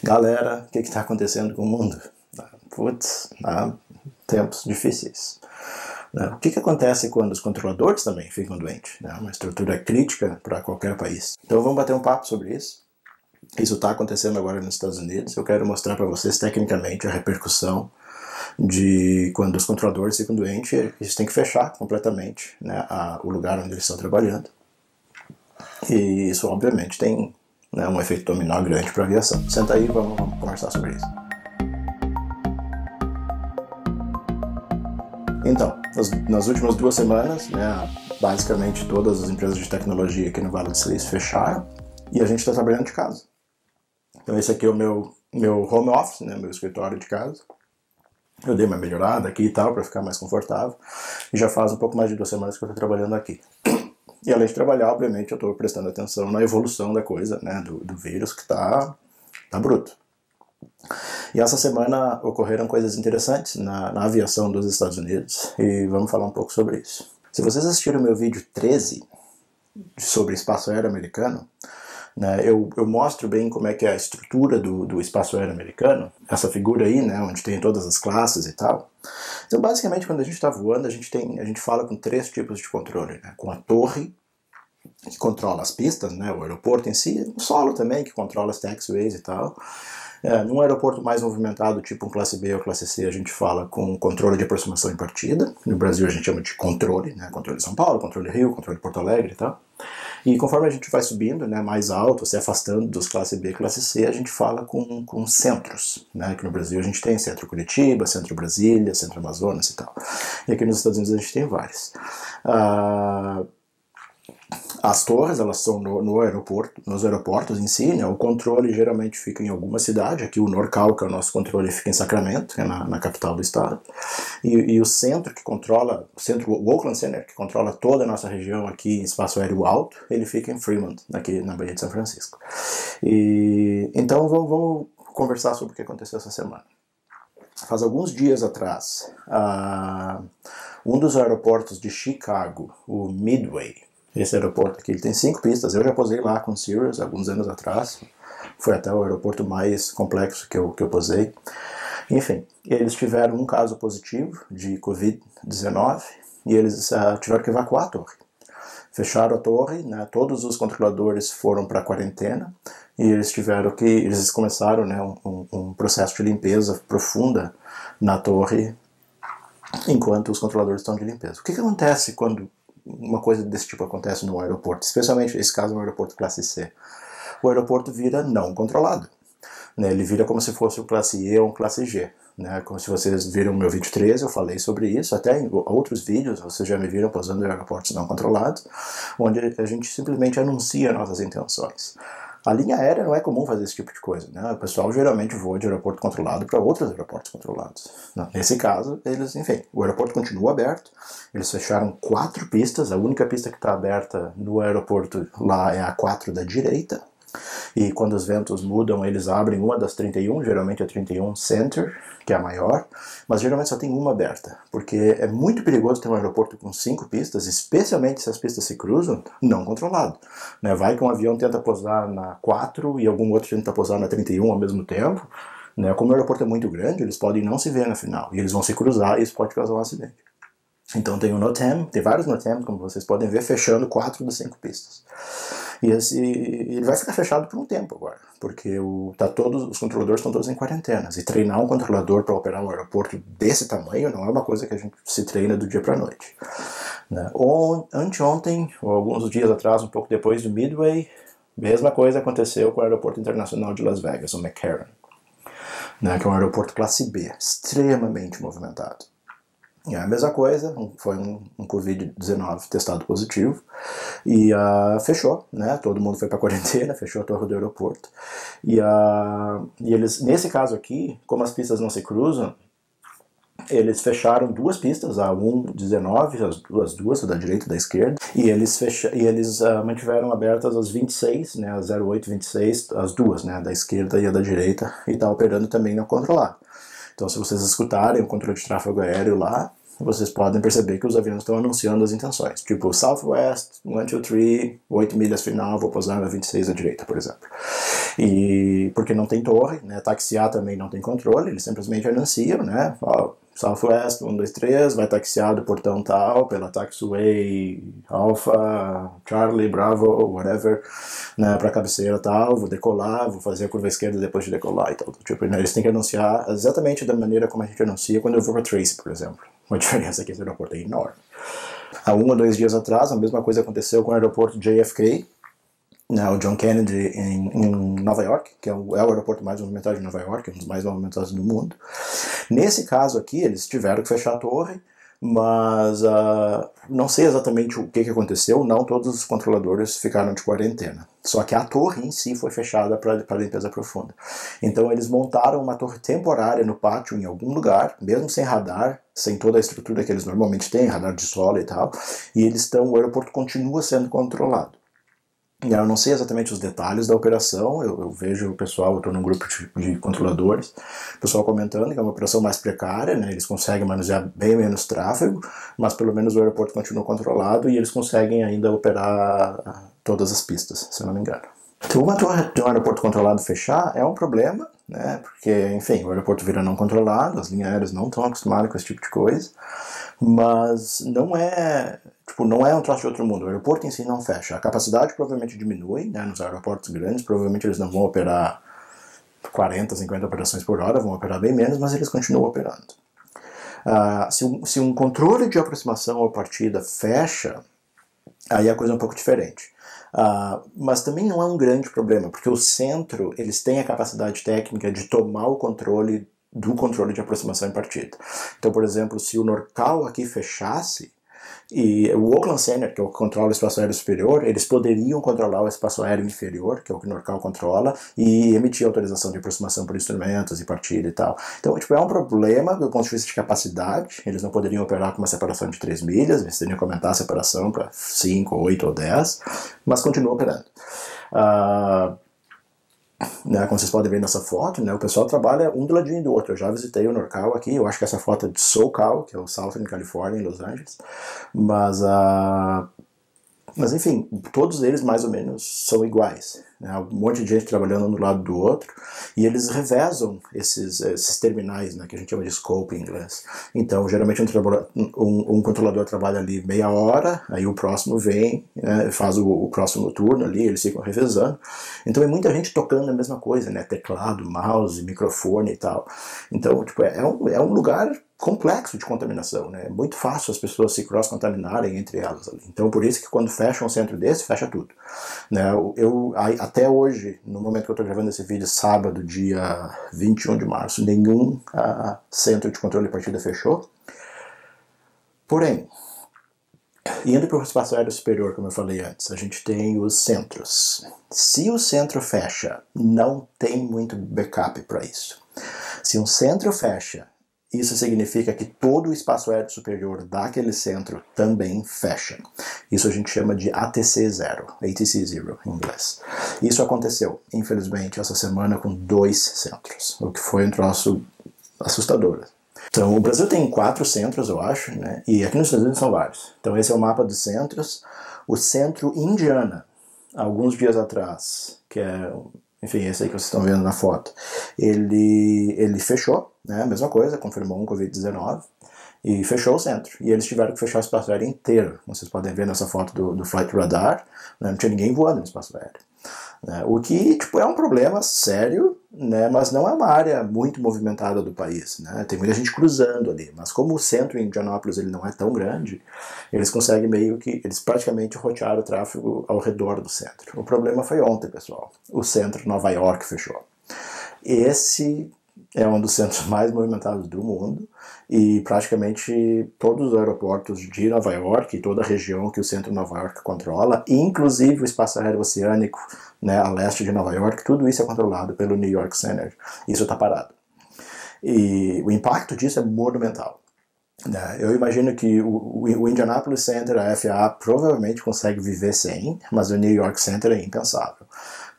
Galera, o que está acontecendo com o mundo? Putz, tempos difíceis. O que acontece quando os controladores também ficam doentes? Uma estrutura crítica para qualquer país. Então vamos bater um papo sobre isso. Isso está acontecendo agora nos Estados Unidos. Eu quero mostrar para vocês tecnicamente a repercussão de quando os controladores ficam doentes, eles têm que fechar completamente, né, o lugar onde eles estão trabalhando. E isso obviamente tem, né, um efeito dominó grande para a aviação. Senta aí e vamos conversar sobre isso. Então, nas últimas 2 semanas, né, basicamente todas as empresas de tecnologia aqui no Vale do Silício fecharam e a gente está trabalhando de casa. Então esse aqui é o meu home office, né, meu escritório de casa. Eu dei uma melhorada aqui e tal para ficar mais confortável e já faz um pouco mais de 2 semanas que eu estou trabalhando aqui. E além de trabalhar, obviamente, eu estou prestando atenção na evolução da coisa, né, do vírus que tá bruto. E essa semana ocorreram coisas interessantes na aviação dos Estados Unidos e vamos falar um pouco sobre isso. Se vocês assistiram o meu vídeo 13 sobre espaço aéreo americano, né, eu mostro bem como é que é a estrutura do espaço aéreo americano, essa figura aí, né, onde tem todas as classes e tal. Então, basicamente, quando a gente está voando, a gente fala com 3 tipos de controle, né, com a torre, que controla as pistas, né, o aeroporto em si, o solo também, que controla as taxiways e tal. Num aeroporto mais movimentado, tipo um classe B ou classe C, a gente fala com controle de aproximação e partida. No Brasil a gente chama de controle, né? Controle de São Paulo, controle de Rio, controle de Porto Alegre e tal. E conforme a gente vai subindo, né, mais alto, se afastando dos classe B e classe C, a gente fala com centros, né? Que no Brasil a gente tem Centro Curitiba, Centro Brasília, Centro Amazonas e tal. E aqui nos Estados Unidos a gente tem vários. As torres, elas são nos aeroportos em si, né? O controle geralmente fica em alguma cidade. Aqui o NorCal, que é o nosso controle, fica em Sacramento, que é na capital do estado. E o centro que controla, o Oakland Center, que controla toda a nossa região aqui em espaço aéreo alto, ele fica em Fremont, aqui na Baía de São Francisco. Então vamos conversar sobre o que aconteceu essa semana. Faz alguns dias atrás, um dos aeroportos de Chicago, o Midway, esse aeroporto aqui, ele tem 5 pistas. Eu já posei lá com Cirrus alguns anos atrás. Foi até o aeroporto mais complexo que eu posei. Enfim, eles tiveram um caso positivo de Covid-19 e eles tiveram que evacuar a torre. Fecharam a torre, né, todos os controladores foram para a quarentena e eles começaram, né, um processo de limpeza profunda na torre enquanto os controladores estão de limpeza. O que acontece quando uma coisa desse tipo acontece no aeroporto, especialmente esse caso no aeroporto classe C? O aeroporto vira não controlado, né? Ele vira como se fosse um classe E ou um classe G, né? Como se vocês viram o meu vídeo 13, eu falei sobre isso, até em outros vídeos vocês já me viram posando em aeroportos não controlados, onde a gente simplesmente anuncia nossas intenções. A linha aérea não é comum fazer esse tipo de coisa, né? O pessoal geralmente voa de aeroporto controlado para outros aeroportos controlados. Nesse caso, o aeroporto continua aberto, eles fecharam 4 pistas, a única pista que está aberta no aeroporto lá é a 4 da direita, e quando os ventos mudam, eles abrem uma das 31, geralmente a 31 Center, que é a maior, mas geralmente só tem uma aberta, porque é muito perigoso ter um aeroporto com 5 pistas, especialmente se as pistas se cruzam, não controlado, né? Vai que um avião tenta pousar na 4 e algum outro tenta pousar na 31 ao mesmo tempo, né? Como o aeroporto é muito grande, eles podem não se ver na final, e eles vão se cruzar e isso pode causar um acidente. Então tem o NOTAM, tem vários NOTAM, como vocês podem ver, fechando 4 das 5 pistas. E ele vai ficar fechado por um tempo agora, porque os controladores estão todos em quarentenas. E treinar um controlador para operar um aeroporto desse tamanho não é uma coisa que a gente se treina do dia para a noite, né? Anteontem, ou alguns dias atrás, um pouco depois do Midway, mesma coisa aconteceu com o Aeroporto Internacional de Las Vegas, o McCarran, né, que é um aeroporto classe B, extremamente movimentado. É a mesma coisa, foi um Covid-19 testado positivo e fechou, né? Todo mundo foi para quarentena, fechou a torre do aeroporto. E eles, nesse caso aqui, como as pistas não se cruzam, eles fecharam 2 pistas, a 1:19, as duas, da direita e da esquerda, e eles mantiveram abertas as 26, né, as 08 e 26, as duas, né, da esquerda e a da direita, e está operando também não controlado. Então, se vocês escutarem o controle de tráfego aéreo lá, vocês podem perceber que os aviões estão anunciando as intenções. Tipo, Southwest, 123, 8 milhas final, vou pousar na 26 à direita, por exemplo. E porque não tem torre, né? Taxiar também não tem controle, eles simplesmente anunciam, né? Southwest, 123, vai taxiar do portão tal, pela taxiway Alpha, Charlie, Bravo, whatever, né, pra cabeceira tal, vou decolar, vou fazer a curva esquerda depois de decolar e tal. Tipo, né, eles têm que anunciar exatamente da maneira como a gente anuncia quando eu vou pra Tracy, por exemplo. Uma diferença aqui, esse aeroporto é enorme. Há 1 ou 2 dias atrás, a mesma coisa aconteceu com o aeroporto JFK, o John Kennedy em Nova York, que é o aeroporto mais movimentado de Nova York, um dos mais movimentados do mundo. Nesse caso aqui, eles tiveram que fechar a torre, mas não sei exatamente o que aconteceu, não todos os controladores ficaram de quarentena. Só que a torre em si foi fechada para limpeza profunda. Então eles montaram uma torre temporária no pátio em algum lugar, mesmo sem radar, sem toda a estrutura que eles normalmente têm, radar de solo e tal, e o aeroporto continua sendo controlado. Eu não sei exatamente os detalhes da operação, eu vejo o pessoal, eu estou num grupo de controladores, o pessoal comentando que é uma operação mais precária, né, eles conseguem manusear bem menos tráfego, mas pelo menos o aeroporto continua controlado e eles conseguem ainda operar todas as pistas, se eu não me engano. Então, uma torre de um aeroporto controlado fechar é um problema, né, porque, enfim, o aeroporto vira não controlado, as linhas aéreas não estão acostumadas com esse tipo de coisa, mas não é um troço de outro mundo. O aeroporto em si não fecha. A capacidade provavelmente diminui, né, nos aeroportos grandes, provavelmente eles não vão operar 40, 50 operações por hora, vão operar bem menos, mas eles continuam operando. Se um controle de aproximação ou partida fecha, aí a coisa é um pouco diferente. Mas também não é um grande problema, porque o centro, eles têm a capacidade técnica de tomar o controle do controle de aproximação e partida. Então, por exemplo, se o NorCal aqui fechasse, e o Oakland Center, que é o que controla o espaço aéreo superior, eles poderiam controlar o espaço aéreo inferior, que é o que o NorCal controla, e emitir autorização de aproximação por instrumentos e partida e tal. Então, é um problema do ponto de vista de capacidade, eles não poderiam operar com uma separação de 3 milhas, eles teriam que aumentar a separação para 5, 8 ou 10, mas continuam operando. Né, como vocês podem ver nessa foto, né, o pessoal trabalha um do ladinho do outro. Eu já visitei o NorCal aqui, eu acho que essa foto é de SoCal, que é o Southern California, em Los Angeles, mas enfim, todos eles mais ou menos são iguais, né? Um monte de gente trabalhando um do lado do outro, e eles revezam esses terminais, né, que a gente chama de scope em inglês. Então, geralmente um controlador trabalha ali meia hora, aí o próximo vem, né, faz o próximo turno ali, eles ficam revezando. Então é muita gente tocando a mesma coisa, né, teclado, mouse, microfone e tal. Então, é um lugar complexo de contaminação, né? É muito fácil as pessoas se cross-contaminarem entre elas ali. Então, por isso que quando fecha um centro desse, fecha tudo, né? Até hoje, no momento que eu estou gravando esse vídeo, sábado, dia 21 de março, nenhum centro de controle de partida fechou. Porém, indo para o espaço aéreo superior, como eu falei antes, a gente tem os centros. Se o centro fecha, não tem muito backup para isso. Se um centro fecha, isso significa que todo o espaço aéreo superior daquele centro também fecha. Isso a gente chama de ATC 0, ATC 0 em inglês. Isso aconteceu, infelizmente, essa semana com 2 centros, o que foi um troço assustador. Então, o Brasil tem 4 centros, eu acho, né? E aqui nos Estados Unidos são vários. Então, esse é o mapa dos centros. O centro Indiana, alguns dias atrás, que é, enfim, esse aí que vocês estão vendo na foto, ele fechou, né? A mesma coisa, confirmou um Covid-19 e fechou o centro. E eles tiveram que fechar o espaço aéreo inteiro. Como vocês podem ver nessa foto do Flight Radar, né? Não tinha ninguém voando no espaço aéreo. Né? O que é um problema sério, né? Mas não é uma área muito movimentada do país. Né? Tem muita gente cruzando ali, mas como o centro em Indianápolis ele não é tão grande, eles conseguem eles praticamente rotearam o tráfego ao redor do centro. O problema foi ontem, pessoal. O centro Nova York fechou. Esse é um dos centros mais movimentados do mundo e praticamente todos os aeroportos de Nova York e toda a região que o centro de Nova York controla, inclusive o espaço aéreo oceânico, né, a leste de Nova York, tudo isso é controlado pelo New York Center. Isso está parado. E o impacto disso é monumental. Eu imagino que o Indianapolis Center, a FAA, provavelmente consegue viver sem, mas o New York Center é impensável.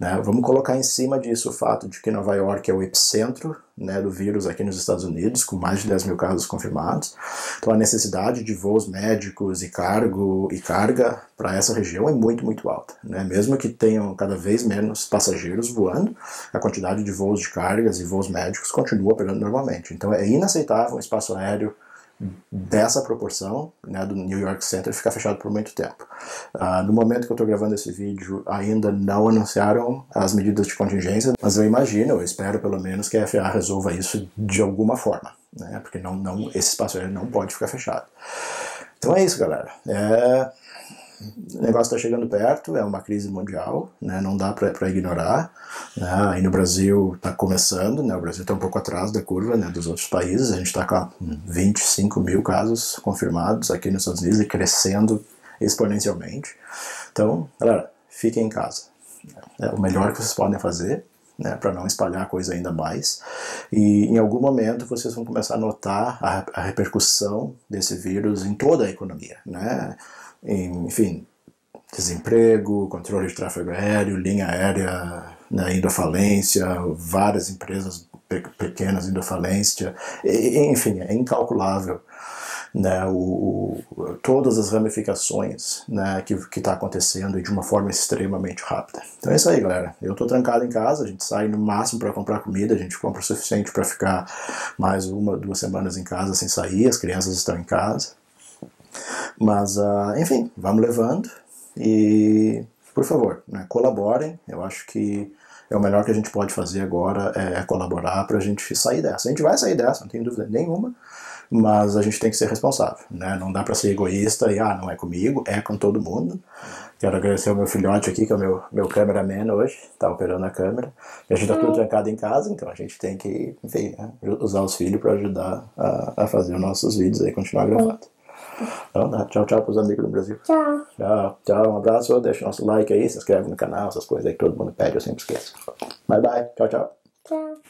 né? Vamos colocar em cima disso o fato de que Nova York é o epicentro, né, do vírus aqui nos Estados Unidos, com mais de 10 mil casos confirmados. Então a necessidade de voos médicos e carga para essa região é muito, muito alta, né? Mesmo que tenham cada vez menos passageiros voando, a quantidade de voos de cargas e voos médicos continua operando normalmente. Então é inaceitável um espaço aéreo dessa proporção, né, do New York Center ficar fechado por muito tempo. No momento que eu estou gravando esse vídeo, ainda não anunciaram as medidas de contingência, mas eu imagino, eu espero pelo menos que a FAA resolva isso de alguma forma, né, porque esse espaço aéreo não pode ficar fechado. Então é isso, galera. O negócio está chegando perto, é uma crise mundial, né, não dá para ignorar. Né, aí no Brasil está começando, né, o Brasil está um pouco atrás da curva, né, dos outros países, a gente está com 25 mil casos confirmados aqui nos Estados Unidos e crescendo exponencialmente. Então, galera, fiquem em casa. É o melhor que vocês podem fazer, né, para não espalhar a coisa ainda mais. E em algum momento vocês vão começar a notar a repercussão desse vírus em toda a economia, né? Enfim, desemprego, controle de tráfego aéreo, linha aérea, né, indo à falência, várias empresas pequenas indo à falência, enfim, é incalculável, né, todas as ramificações, né, que está acontecendo e de uma forma extremamente rápida. Então é isso aí, galera. Eu estou trancado em casa, a gente sai no máximo para comprar comida, a gente compra o suficiente para ficar mais 1, 2 semanas em casa sem sair, as crianças estão em casa. Mas, enfim, vamos levando e, por favor, né, colaborem. Eu acho que é o melhor que a gente pode fazer agora é colaborar para a gente sair dessa. A gente vai sair dessa, não tem dúvida nenhuma, mas a gente tem que ser responsável, né? Não dá para ser egoísta e, não é comigo, é com todo mundo. Quero agradecer ao meu filhote aqui, que é o meu cameraman hoje, está operando a câmera. E a gente está tudo trancado em casa, então a gente tem que, enfim, né, usar os filhos para ajudar a fazer os nossos vídeos e continuar gravando. Então, tchau, tchau para os amigos do Brasil. Tchau. Tchau, tchau, um abraço, deixa o nosso like aí, se inscreve no canal, essas coisas aí que todo mundo pede, eu sempre esqueço. Bye, bye, tchau, tchau. Tchau.